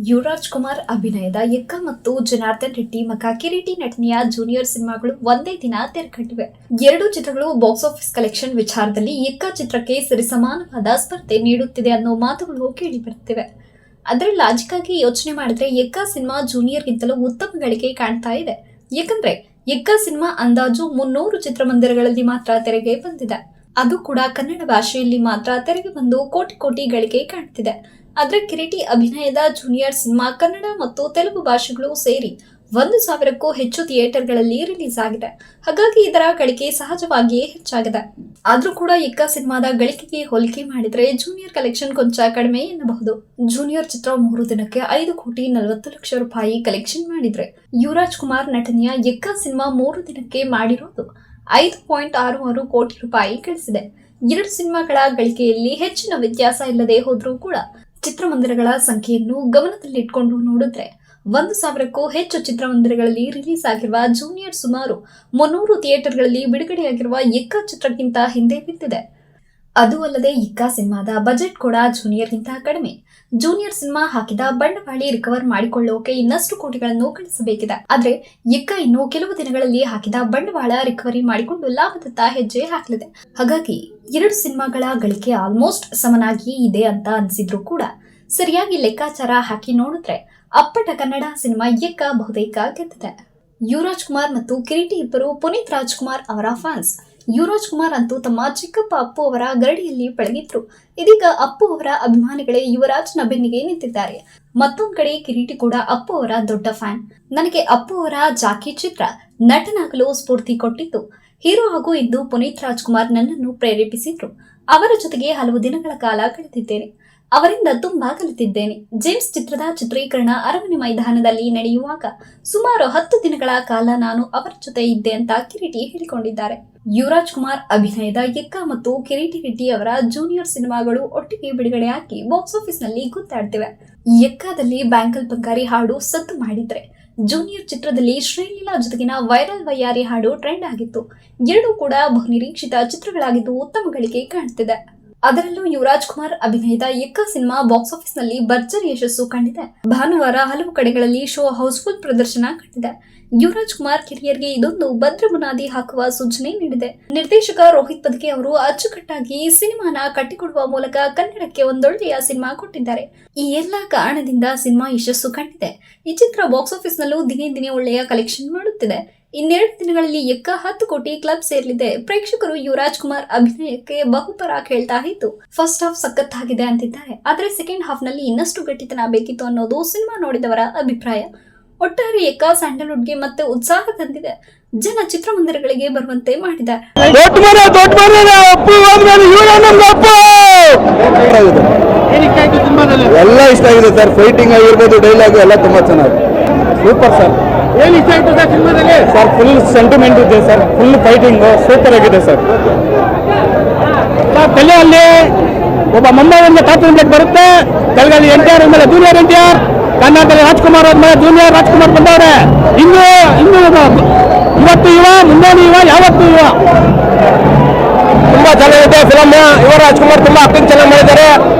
ಯುವರಾಜ್ ಕುಮಾರ್ ಅಭಿನಯದ ಎಕ್ಕ ಮತ್ತು ಜನಾರ್ದನ್ ರೆಡ್ಡಿ ಮಗ ಕಿರೀಟಿ ನಟನೆಯ ಜೂನಿಯರ್ ಸಿನಿಮಾಗಳು ಒಂದೇ ದಿನ ತೆರೆಕಟ್ಟಿವೆ. ಎರಡು ಚಿತ್ರಗಳು ಬಾಕ್ಸ್ ಆಫೀಸ್ ಕಲೆಕ್ಷನ್ ವಿಚಾರದಲ್ಲಿ ಎಕ್ಕ ಚಿತ್ರಕ್ಕೆ ಸರಿಸಮಾನವಾದ ಸ್ಪರ್ಧೆ ನೀಡುತ್ತಿದೆ ಅನ್ನೋ ಮಾತುಗಳು ಕೇಳಿ ಬರುತ್ತಿವೆ. ಅದರ ಲಾಜಿಕ್ ಆಗಿ ಯೋಚನೆ ಮಾಡಿದ್ರೆ ಎಕ್ಕ ಸಿನಿಮಾ ಜೂನಿಯರ್ಗಿಂತಲೂ ಉತ್ತಮ ಗಳಿಕೆ ಕಾಣ್ತಾ ಇದೆ. ಯಾಕಂದ್ರೆ ಎಕ್ಕ ಸಿನಿಮಾ ಅಂದಾಜು 300 ಚಿತ್ರಮಂದಿರಗಳಲ್ಲಿ ಮಾತ್ರ ತೆರೆಗೆ ಬಂದಿದೆ. ಅದು ಕೂಡ ಕನ್ನಡ ಭಾಷೆಯಲ್ಲಿ ಮಾತ್ರ ತೆರೆಗೆ ಬಂದು ಕೋಟಿ ಗಳಿಕೆ ಕಾಣ್ತಿದೆ. ಆದ್ರೆ ಕಿರೀಟಿ ಅಭಿನಯದ ಜೂನಿಯರ್ ಸಿನಿಮಾ ಕನ್ನಡ ಮತ್ತು ತೆಲುಗು ಭಾಷೆಗಳು ಸೇರಿ 1,000ಕ್ಕೂ ಹೆಚ್ಚು ಥಿಯೇಟರ್ಗಳಲ್ಲಿ ರಿಲೀಸ್ ಆಗಿದೆ. ಹಾಗಾಗಿ ಇದರ ಗಳಿಕೆ ಸಹಜವಾಗಿಯೇ ಹೆಚ್ಚಾಗಿದೆ. ಆದ್ರೂ ಕೂಡ ಎಕ್ಕ ಸಿನಿಮಾದ ಗಳಿಕೆಗೆ ಹೋಲಿಕೆ ಮಾಡಿದ್ರೆ ಜೂನಿಯರ್ ಕಲೆಕ್ಷನ್ ಕೊಂಚ ಕಡಿಮೆ ಎನ್ನಬಹುದು. ಜೂನಿಯರ್ ಚಿತ್ರ 3 ದಿನಕ್ಕೆ 5,40,00,000 ರೂಪಾಯಿ ಕಲೆಕ್ಷನ್ ಮಾಡಿದ್ರೆ, ಯುವರಾಜ್ ಕುಮಾರ್ ನಟನೆಯ ಎಕ್ಕ ಸಿನಿಮಾ 3 ದಿನಕ್ಕೆ ಮಾಡಿರೋದು 5.66 ಕೋಟಿ ರೂಪಾಯಿ ಗಳಿಸಿದೆ. ಎರಡು ಸಿನಿಮಾಗಳ ಗಳಿಕೆಯಲ್ಲಿ ಹೆಚ್ಚಿನ ವ್ಯತ್ಯಾಸ ಇಲ್ಲದೆ ಹೋದ್ರೂ ಕೂಡ ಚಿತ್ರಮಂದಿರಗಳ ಸಂಖ್ಯೆಯನ್ನು ಗಮನದಲ್ಲಿಟ್ಕೊಂಡು ನೋಡಿದ್ರೆ 1,000ಕ್ಕೂ ಹೆಚ್ಚು ಚಿತ್ರಮಂದಿರಗಳಲ್ಲಿ ರಿಲೀಸ್ ಆಗಿರುವ ಜೂನಿಯರ್ ಸುಮಾರು 300 ಥಿಯೇಟರ್ಗಳಲ್ಲಿ ಬಿಡುಗಡೆಯಾಗಿರುವ ಎಕ್ಕ ಚಿತ್ರಕ್ಕಿಂತ ಹಿಂದೆ ಬಿದ್ದಿದೆ. ಅದು ಅಲ್ಲದೆ ಎಕ್ಕ ಸಿನಿಮಾದ ಬಜೆಟ್ ಕೂಡ ಜೂನಿಯರ್ಗಿಂತ ಕಡಿಮೆ. ಜೂನಿಯರ್ ಸಿನಿಮಾ ಹಾಕಿದ ಬಂಡವಾಳ ರಿಕವರ್ ಮಾಡಿಕೊಳ್ಳೋಕೆ ಇನ್ನಷ್ಟು ಕೋಟಿಗಳನ್ನು ಗಳಿಸಬೇಕಿದೆ. ಆದ್ರೆ ಎಕ್ಕ ಇನ್ನು ಕೆಲವು ದಿನಗಳಲ್ಲಿ ಹಾಕಿದ ಬಂಡವಾಳ ರಿಕವರಿ ಮಾಡಿಕೊಂಡು ಲಾಭದತ್ತ ಹೆಜ್ಜೆ ಹಾಕಲಿದೆ. ಹಾಗಾಗಿ ಎರಡು ಸಿನಿಮಾಗಳ ಗಳಿಕೆ ಆಲ್ಮೋಸ್ಟ್ ಸಮನಾಗಿ ಇದೆ ಅಂತ ಅನಿಸಿದ್ರು ಕೂಡ ಸರಿಯಾಗಿ ಲೆಕ್ಕಾಚಾರ ಹಾಕಿ ನೋಡಿದ್ರೆ ಅಪ್ಪಟ ಕನ್ನಡ ಸಿನಿಮಾ ಎಕ್ಕ ಬಹುತೇಕ ಗೆದ್ದಿದೆ. ಯುವರಾಜ್ ಕುಮಾರ್ ಮತ್ತು ಕಿರೀಟಿ ಇಬ್ಬರು ಪುನೀತ್ ರಾಜ್ಕುಮಾರ್ ಅವರ ಫ್ಯಾನ್ಸ್. ಯುವರಾಜ್ ಕುಮಾರ್ ಅಂತೂ ತಮ್ಮ ಚಿಕ್ಕಪ್ಪ ಅಪ್ಪು ಅವರ ಗರಡಿಯಲ್ಲಿ ಪಳಗಿದ್ರು. ಇದೀಗ ಅಪ್ಪು ಅವರ ಅಭಿಮಾನಿಗಳೇ ಯುವರಾಜ್ನ ಬೆನ್ನಿಗೆ ನಿಂತಿದ್ದಾರೆ. ಮತ್ತೊಂದ್ ಕಡೆ ಕಿರೀಟಿ ಕೂಡ ಅಪ್ಪು ಅವರ ದೊಡ್ಡ ಫ್ಯಾನ್. ನನಗೆ ಅಪ್ಪು ಅವರ ಜಾಕಿ ಚಿತ್ರ ನಟನಾಗಲು ಸ್ಫೂರ್ತಿ ಕೊಟ್ಟಿದ್ದು. ಹೀರೋ ಹಾಗೂ ಇಂದು ಪುನೀತ್ ರಾಜ್ಕುಮಾರ್ ನನ್ನನ್ನು ಪ್ರೇರೇಪಿಸಿದ್ರು. ಅವರ ಜೊತೆಗೆ ಹಲವು ದಿನಗಳ ಕಾಲ ಕಳೆದಿದ್ದೇನೆ. ಅವರಿಂದ ತುಂಬಾ ಕಲಿತಿದ್ದೇನೆ. ಜೇಮ್ಸ್ ಚಿತ್ರದ ಚಿತ್ರೀಕರಣ ಅರಮನೆ ಮೈದಾನದಲ್ಲಿ ನಡೆಯುವಾಗ ಸುಮಾರು 10 ದಿನಗಳ ಕಾಲ ನಾನು ಅವರ ಜೊತೆ ಇದ್ದೆ ಅಂತ ಕಿರೀಟಿ ಹೇಳಿಕೊಂಡಿದ್ದಾರೆ. ಯುವರಾಜ್ ಕುಮಾರ್ ಅಭಿನಯದ ಎಕ್ಕ ಮತ್ತು ಕಿರೀಟಿ ರೆಡ್ಡಿ ಅವರ ಜೂನಿಯರ್ ಸಿನಿಮಾಗಳು ಒಟ್ಟಿಗೆ ಬಿಡುಗಡೆಯಾಗಿ ಬಾಕ್ಸ್ ಆಫೀಸ್ ನಲ್ಲಿ ಗುದ್ದಾಡ್ತಿವೆ. ಎಕ್ಕದಲ್ಲಿ ಬ್ಯಾಂಕಲ್ ಬಂಗಾರಿ ಹಾಡು ಸದ್ದು ಮಾಡಿದ್ರೆ, ಜೂನಿಯರ್ ಚಿತ್ರದಲ್ಲಿ ಶ್ರೀಲೀಲಾ ಜೊತೆಗಿನ ವೈರಲ್ ವಯ್ಯಾರಿ ಹಾಡು ಟ್ರೆಂಡ್ ಆಗಿತ್ತು. ಎರಡೂ ಕೂಡ ಬಹುನಿರೀಕ್ಷಿತ ಚಿತ್ರಗಳಾಗಿದ್ದು ಉತ್ತಮ ಗಳಿಕೆ ಕಾಣ್ತಿದೆ. ಅದರಲ್ಲೂ ಯುವರಾಜ್ ಕುಮಾರ್ ಅಭಿನಯದ ಎಕ್ಕ ಸಿನಿಮಾ ಬಾಕ್ಸ್ ಆಫೀಸ್ ನಲ್ಲಿ ಭರ್ಜರಿ ಯಶಸ್ಸು ಕಂಡಿದೆ. ಭಾನುವಾರ ಹಲವು ಕಡೆಗಳಲ್ಲಿ ಶೋ ಹೌಸ್ಫುಲ್ ಪ್ರದರ್ಶನ ಕಂಡಿದೆ. ಯುವರಾಜ್ ಕುಮಾರ್ ಕಿರಿಯರ್ಗೆ ಇದೊಂದು ಭದ್ರ ಬುನಾದಿ ಹಾಕುವ ಸೂಚನೆ ನೀಡಿದೆ. ನಿರ್ದೇಶಕ ರೋಹಿತ್ ಪದಕಿ ಅವರು ಅಚ್ಚುಕಟ್ಟಾಗಿ ಸಿನಿಮಾನ ಕಟ್ಟಿಕೊಡುವ ಮೂಲಕ ಕನ್ನಡಕ್ಕೆ ಒಂದೊಳ್ಳೆಯ ಸಿನಿಮಾ ಕೊಟ್ಟಿದ್ದಾರೆ. ಈ ಎಲ್ಲ ಕಾರಣದಿಂದ ಸಿನಿಮಾ ಯಶಸ್ಸು ಕಂಡಿದೆ. ಈ ಚಿತ್ರ ಬಾಕ್ಸ್ ಆಫೀಸ್ ನಲ್ಲೂ ದಿನೇ ಒಳ್ಳೆಯ ಕಲೆಕ್ಷನ್ ಮಾಡುತ್ತಿದೆ. ಇನ್ನೆರಡು ದಿನಗಳಲ್ಲಿ ಎಕ್ಕ 10 ಕೋಟಿ ಕ್ಲಬ್ ಸೇರಲಿದೆ. ಪ್ರೇಕ್ಷಕರು ಯುವರಾಜ್ ಕುಮಾರ್ ಅಭಿನಯಕ್ಕೆ ಬಹುಪರಾಕ್ ಹೇಳ್ತಾ ಇದ್ದು ಫಸ್ಟ್ ಹಾಫ್ ಸಖತ್ತಾಗಿದೆ ಅಂತಿದ್ದಾರೆ. ಆದ್ರೆ ಸೆಕೆಂಡ್ ಹಾಫ್ ನಲ್ಲಿ ಇನ್ನಷ್ಟು ಗಟ್ಟಿತನ ಬೇಕಿತ್ತು ಅನ್ನೋದು ಸಿನಿಮಾ ನೋಡಿದವರ ಅಭಿಪ್ರಾಯ. ಒಟ್ಟಾರೆ ಎಕ್ಕ ಸ್ಯಾಂಡಲ್ವುಡ್ಗೆ ಮತ್ತೆ ಉತ್ಸಾಹ ತಂದಿದೆ. ಜನ ಚಿತ್ರಮಂದಿರಗಳಿಗೆ ಬರುವಂತೆ ಮಾಡಿದೆ. ಎಲ್ಲ ಇಷ್ಟ ಆಗಿದೆ ಸರ್. ಫೈಟಿಂಗ್ ಆಗಿರ್ಬೋದು, ಡೈಲಾಗ್ ಎಲ್ಲ ತುಂಬಾ ಚೆನ್ನಾಗಿದೆ. Super sir. ಏನು ಇಷ್ಟ ಆಯ್ತು ಸರ್ ಸಿನಿಮಾದಲ್ಲಿ? ಸರ್ ಫುಲ್ ಸೆಂಟಿಮೆಂಟ್ ಇದೆ ಸರ್. ಫುಲ್ ಫೈಟಿಂಗ್ ಸೂಪರ್ ಆಗಿದೆ ಸರ್. ತಲೆಯಲ್ಲಿ ಒಬ್ಬ ಮುಂಬೈಯಿಂದ ಟಾಪ್ ಇಂಪ್ಲೆಟ್ ಬರುತ್ತೆ. ತೆಲುಗಲ್ಲಿ NTR ಮೇಲೆ ಜೂನಿಯರ್ NTR, ಕನ್ನಡದಲ್ಲಿ ರಾಜ್ಕುಮಾರ್ ಆದ್ಮೇಲೆ ಜೂನಿಯರ್ ರಾಜ್ಕುಮಾರ್ ಬಂದವ್ರೆ. ಇನ್ನು ಇವತ್ತು ಇವ, ಮುಂದೆ ಇವ, ಯಾವತ್ತು ಇವ. ತುಂಬಾ ಚೆನ್ನಾಗಿದೆ ಫಿಲಮ್. ಯುವ ರಾಜ್ಕುಮಾರ್ ತುಂಬಾ ಆಕ್ಟಿಂಗ್ ಚೆನ್ನಾಗಿ ಮಾಡಿದ್ದಾರೆ.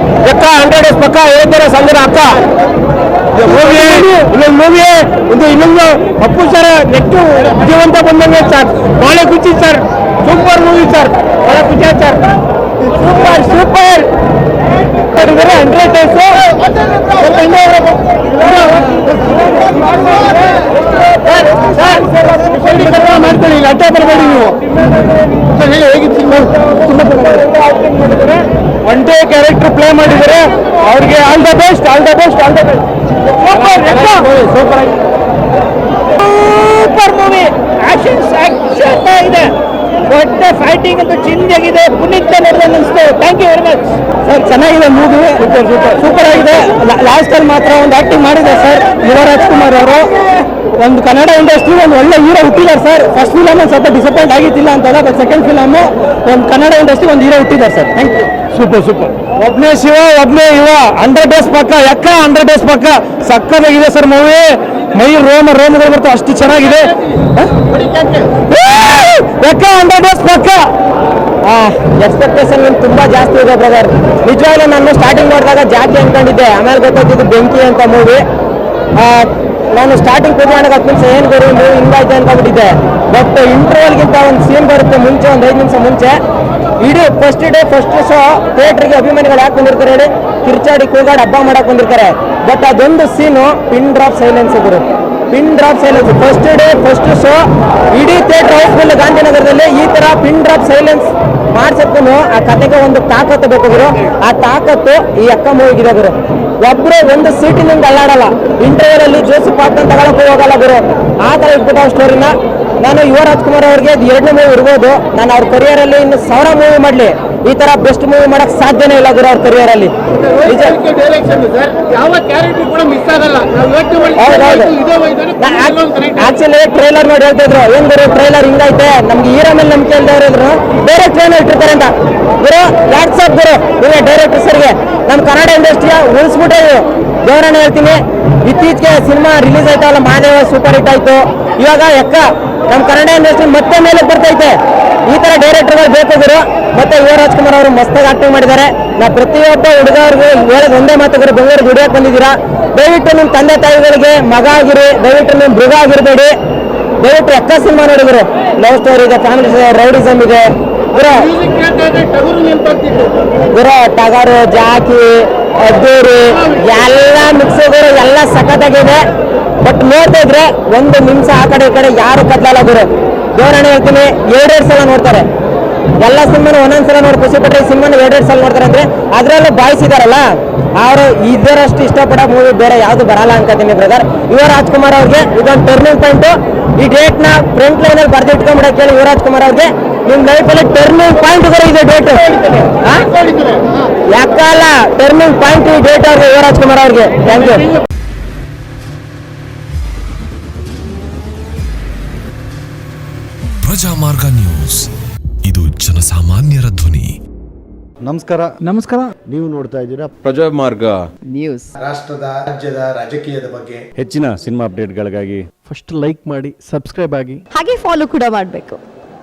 ಎಕ್ಕ 100 ಡೇಸ್ ಪಕ್ಕ ಹೇಳ್ತಾರೆ ಸಂಜೆ ಅಕ್ಕ. ಇನ್ನೊಂದು ಅಪ್ಪು ಸರ್ ನೆಕ್ಸ್ಟ್ ಜೀವಂತ ಬಂದಂಗೆ ಸರ್. ಬಹಳ ಖುಷಿ ಸರ್. Super movie sir. ಬಹಳ ಖುಷಿ ಆಯ್ತು ಸರ್. ಸೂಪರ್ 100 ಡೇಸ್ ಮಾಡ್ಕೊಳ್ಳಿ. ಇಲ್ಲ ಅಡ್ಡ ಬರಬೇಡಿ ನೀವು. ಹೇಳಿ ಹೇಗಿತ್ತು ಸಿನಿಮಾ? ಒಂದೇ ಕ್ಯಾರೆಕ್ಟರ್ ಪ್ಲೇ ಮಾಡಿದರೆ ಅವ್ರಿಗೆ all the best. Super movie. Action ಇದೆ. ಒಳ್ಳೆ ಫೈಟಿಂಗ್ ಅಂತೂ ಚೇಂಜ್ ಆಗಿದೆ. ಪುನೀತ್ ಅನಿಸ್ತು. Thank you very much sir. ಚೆನ್ನಾಗಿದೆ ಮೂವಿ. ಸೂಪರ್ ಆಗಿದೆ. ಲಾಸ್ಟ್ ಅಲ್ಲಿ ಮಾತ್ರ ಒಂದು ಆಕ್ಟಿಂಗ್ ಮಾಡಿದೆ ಸರ್ ಯುವರಾಜ್ ಕುಮಾರ್ ಅವರು. ಒಂದು ಕನ್ನಡ ಇಂಡಸ್ಟ್ರಿ ಒಂದು ಒಳ್ಳೆ ಹೀರೋ ಹುಟ್ಟಿದ್ದಾರೆ ಸರ್. ಫಸ್ಟ್ ಫಿಲಮ್ ಒಂದು ಸ್ವಲ್ಪ ಡಿಸಪಾಯಿಂಟ್ ಆಗಿದ್ದಿಲ್ಲ ಅಂತಲ್ಲ, ಬಟ್ ಸೆಕೆಂಡ್ ಫಿಲಮ್ ಒಂದು ಕನ್ನಡ ಇಂಡಸ್ಟ್ರಿ ಒಂದು ಹೀರೋ ಹುಟ್ಟಿದ್ದಾರೆ ಸರ್. Thank you. ಸೂಪರ್. ಒಬ್ನೇ ಶಿವ ಒಬ್ನೇ ಇವ. 100 ಡೇಸ್ ಪಕ್ಕ ಎಕ್ಕ 100 ಡೇಸ್ ಪಕ್ಕ ಸಕ್ಕತ್ತಾಗಿದೆ ಸರ್ ಮೂವಿ. ಮೈ ರೋಮಗಳು ಬರ್ತಾವೆ, ಅಷ್ಟು ಚೆನ್ನಾಗಿದೆ. ಪಕ್ಕ 100 ಡೇಸ್ ಪಕ್ಕ. ಎಕ್ಸ್ಪೆಕ್ಟೇಷನ್ ತುಂಬಾ ಜಾಸ್ತಿ ಇದೆ ಬ್ರದರ್. ನಿಜವಾಗ್ಲೂ ನಾನು ಸ್ಟಾರ್ಟಿಂಗ್ ನೋಡಿದಾಗ ಜಾತಿ ಅನ್ಕೊಂಡಿದ್ದೆ, ಆಮೇಲೆ ಗೊತ್ತಾಗ್ತಿದ್ದು ಬೆಂಕಿ ಅಂತ ಮೂವಿ. ನಾನು ಸ್ಟಾರ್ಟಿಂಗ್ ಕೂತ್ಕೊಂಡಾಗ 10 ನಿಮಿಷ ಏನು ಬರೋ ಮೂವಿ ಹಿಂಗಾಯ್ತು ಅನ್ಕೊಂಡ್ಬಿಟ್ಟಿದ್ದೆ. ಬಟ್ ಇಂಟರ್ವಲ್ಗಿಂತ ಒಂದು ಸೀನ್ ಬರುತ್ತೆ ಮುಂಚೆ, ಒಂದು 5 ನಿಮಿಷ ಮುಂಚೆ. ಇಡೀ ಫಸ್ಟ್ ಡೇ ಫಸ್ಟ್ ಶೋ ಥಿಯೇಟ್ರಿಗೆ ಅಭಿಮಾನಿಗಳು ಯಾಕೆ ಬಂದಿರ್ತಾರೆ ಹೇಳಿ? ಕಿರ್ಚಾಡಿ ಕೂಗಾಡಿ ಹಬ್ಬ ಮಾಡಕ್ ಬಂದಿರ್ತಾರೆ. ಬಟ್ ಅದೊಂದು ಸೀನು ಪಿನ್ ಡ್ರಾಪ್ ಸೈಲೆನ್ಸ್ ಗುರು, pin drop silence. First day first show ಇಡೀ ಥಿಯೇಟರ್ ಹೌಸ್ಫುಲ್ ಗಾಂಧಿನಗರದಲ್ಲಿ ಈ ತರ ಪಿನ್ ಡ್ರಾಪ್ ಸೈಲೆನ್ಸ್ ಮಾಡ್ಸಕ್ಕೂ ಆ ಕತೆಗೆ ಒಂದು ತಾಕತ್ತು ಬೇಕು ಗುರು. ಆ ತಾಕತ್ತು ಈ ಅಕ್ಕ ಮೂವಿಗಿದೆ ಗುರು. ಒಬ್ರು ಒಂದು ಸೀಟಿನಿಂದ ಅಲ್ಲಾಡಲ್ಲ, ಇಂಟರ್ವ್ಯೂ ಅಲ್ಲಿ ಜೋಸೆಫ್ ಪಾಟ್ನ ತಗೊಳಕ್ಕೂ ಹೋಗಲ್ಲ ಗುರು. ಆ ತರ ಇಟ್ಬಿಟ್ಟು ಆ ಸ್ಟೋರಿನ. ನಾನು ಯುವ ರಾಜ್ಕುಮಾರ್ ಅವ್ರಿಗೆ ಅದು 2ನೇ ಮೂವಿ ಇರ್ಬೋದು. ನಾನು ಅವ್ರ ಕರಿಯರ್ ಅಲ್ಲಿ ಇನ್ನು 1000 ಮೂವಿ ಮಾಡ್ಲಿ, ಈ ತರ ಬೆಸ್ಟ್ ಮೂವಿ ಮಾಡಕ್ ಸಾಧ್ಯನೇ ಇಲ್ಲ ಗುರು ಅವ್ರ ಕರಿಯರ್ ಅಲ್ಲಿ. ಆಕ್ಚುಲಿ ಟ್ರೈಲರ್ ನೋಡಿ ಹೇಳ್ತಿದ್ರು, ಏನ್ ಗುರು ಟ್ರೈಲರ್ ಹಿಂಗೈತೆ, ನಮ್ಗೆ ಹೀರೋ ಮೇಲೆ ನಂಬಿಕೆ ಇಲ್ದವ್ರು ಇದ್ರು ಬೇರೆ ಟ್ರೈಲರ್ ಇಟ್ಟಿರ್ತಾರೆ ಅಂತ. ಗುರು ವಾಟ್ಸಪ್ ಗುರು ನೀವೇ ಡೈರೆಕ್ಟರ್ ಸರ್ಗೆ ನಮ್ಮ ಕನ್ನಡ ಇಂಡಸ್ಟ್ರಿಯ ಉಳಿಸ್ಬಿಟ್ಟೆ ದೇವರನ್ನ ಹೇಳ್ತೀನಿ. ಇತ್ತೀಚೆಗೆ ಸಿನಿಮಾ ರಿಲೀಸ್ ಆಯ್ತಲ್ಲ, ಮಹಾದೇವ ಸೂಪರ್ ಹಿಟ್ ಆಯ್ತು. ಇವಾಗ ಎಕ್ಕ ನಮ್ಮ ಕನ್ನಡ ಇಂಡಸ್ಟ್ರಿ ಮತ್ತೆ ಮೇಲೆ ಬರ್ತೈತೆ. ಈ ತರ ಡೈರೆಕ್ಟರ್ಗಳು ಬೇಕು ಗುರು. ಮತ್ತೆ ಯುವ ರಾಜ್ಕುಮಾರ್ ಅವರು ಮಸ್ತಾಗಿ ಆಕ್ಟಿಂಗ್ ಮಾಡಿದ್ದಾರೆ. ನಾ ಪ್ರತಿಯೊಬ್ಬ ಹುಡುಗರಿಗೂ ಹೇಳೋದು ಒಂದೇ ಮಾತು ಗುರು, ಬೆಂಗಳೂರಿಗೆ ದುಡಿಯಕ್ಕೆ ಬಂದಿದ್ದೀರಾ, ದಯವಿಟ್ಟು ನಿಮ್ಮ ತಂದೆ ತಾಯಿಗಳಿಗೆ ಮಗ ಆಗಿರಿ, ದಯವಿಟ್ಟು ನಿಮ್ಮ ಮೃಗ ಆಗಿರಬೇಡಿ. ದಯವಿಟ್ಟು ಎಕ್ಕ ಸಿನಿಮಾ ನೋಡಿ ಗುರು. ಲವ್ ಸ್ಟೋರಿ ಇದೆ, ಫ್ಯಾಮಿಲಿ ರೌಡಿಸಮ್ ಇದೆ ಗುರು. ಗುರು ಟಗರು, ಜಾಕಿ, ಅದ್ದೂರಿ ಎಲ್ಲ ಮಿಕ್ಸ್ ಗುರು, ಎಲ್ಲ ಸಖತ್ತಾಗಿದೆ. ಬಟ್ ನೋಡ್ತಾ ಇದ್ರೆ 1 ನಿಮಿಷ ಆ ಕಡೆ ಈ ಕಡೆ ಯಾರು ಕದ್ಲಲ್ಲ ಗುರು. ದೇವರಾಣೆ ಹೇಳ್ತೀನಿ, 2 ಸಲ ನೋಡ್ತಾರೆ. ಎಲ್ಲ ಸಿನಿಮಾನು ಒಂದೊಂದ್ಸಲ ನೋಡಿ ಖುಷಿ ಪಟ್ಟರೆ, ಈ ಸಿನಿಮಾನು 2 ಸಲ ನೋಡ್ತಾರೆ ಅಂದ್ರೆ ಅದ್ರಲ್ಲೂ ಬಾಯ್ಸ್ ಇದಾರಲ್ಲ, ಅವರು ಇದರಷ್ಟು ಇಷ್ಟಪಡೋ ಮೂವಿ ಬೇರೆ ಯಾವ್ದು ಬರಲ್ಲ ಅನ್ಕೋತೀನಿ ಬ್ರದರ್. ಯುವ ರಾಜ್ಕುಮಾರ್ ಅವ್ರಿಗೆ ಇದೊಂದು ಟರ್ನಿಂಗ್ ಪಾಯಿಂಟ್. ಈ ಡೇಟ್ ನ ಫ್ರಂಟ್ ಲೈನ್ ಅಲ್ಲಿ ಬರ್ದಿಟ್ಕೊಂಡ್ಬಿಡಕ್ಕೆ ಹೇಳಿ ಯುವ ರಾಜ್ಕುಮಾರ್ ಅವ್ರಿಗೆ, ನಿಮ್ ಲೈಫ್ ಅಲ್ಲಿ ಟರ್ನಿಂಗ್ ಪಾಯಿಂಟ್ ಇದೆ ಡೇಟ್. ಯಾಕಲ್ಲ ಟರ್ನಿಂಗ್ ಪಾಯಿಂಟ್ ಈ ಡೇಟ್ ಅವ್ರಿಗೆ, ಯುವ ರಾಜ್ಕುಮಾರ್ ಅವ್ರಿಗೆ. Thank you. ಪ್ರಜಾಮಾರ್ಗ ನ್ಯೂಸ್, ಇದು ಜನಸಾಮಾನ್ಯರ ಧ್ವನಿ. ನಮಸ್ಕಾರ. ನೀವು ನೋಡ್ತಾ ಇದ್ದೀರಾ ಪ್ರಜಾಮಾರ್ಗ ನ್ಯೂಸ್. ರಾಷ್ಟ್ರದ ರಾಜ್ಯದ ರಾಜಕೀಯದ ಬಗ್ಗೆ ಹೆಚ್ಚಿನ ಸಿನಿಮಾ ಅಪ್ಡೇಟ್ಗಳಿಗಾಗಿ ಫಸ್ಟ್ ಲೈಕ್ ಮಾಡಿ, ಸಬ್ಸ್ಕ್ರೈಬ್ ಆಗಿ, ಹಾಗೆ ಫಾಲೋ ಕೂಡ ಮಾಡಬೇಕು.